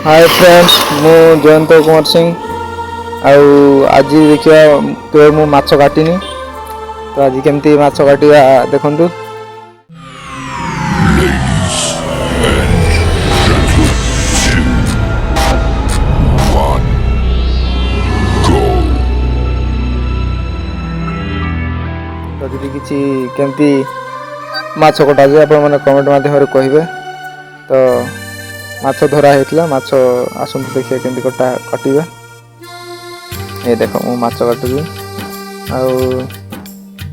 Hi friends मु जयंत कुमार सिंह आज देखिए केवल मु माछ काटिनी तो आज केमती माछ काटिया देखंतु। तो दीदी किसी केमती माछ कटा जाए आपण माने कमेंट माध्यम कहिबे। तो माछ धरा होता माछ आसतु देखिए केमती कटा काटिबे। ये देख मु माछ काटुची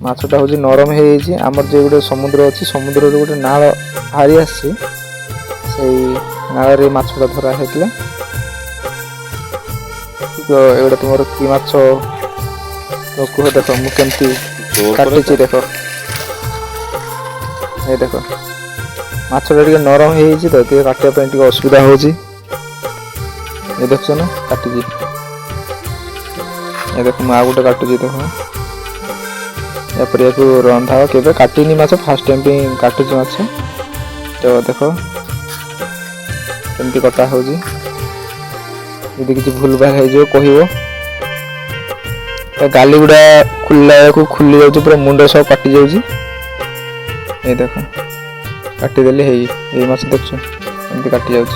माछटा हूँ नरम हो आमर जो गोटे समुद्र अच्छी समुद्र गोटे नाल बाहरी आसी नाल माछटा धरा होता। तो एगुड़ा तुम कि माछ तो कह देख मुझे काटी देख ये देख माछटा टे नरम हो काटापी असुविधा हो देख ना काटी ये देख मुझे गोटे काटुची देख यापर या रंधा के काटिनी माछ फास्ट टाइम भी काटुची माछ। तो देख केमती कटा हो किसी भूल भाल हो कह गाली गुड़ा खुलला को खुली जाऊँ पूरा मुंड सब काटी जाऊँ। ये देख काटिदेली है माछ देख एमती काटी जाऊँ।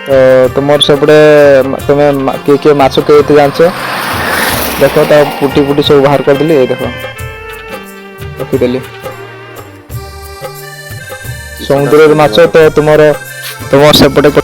तो तुम सेपटे तुम्हें किए माछ के जानच देख पुटी पुटी सब बाहर करदेली। ये देख रखीदेली समुद्र माछ तो तुम सेपटे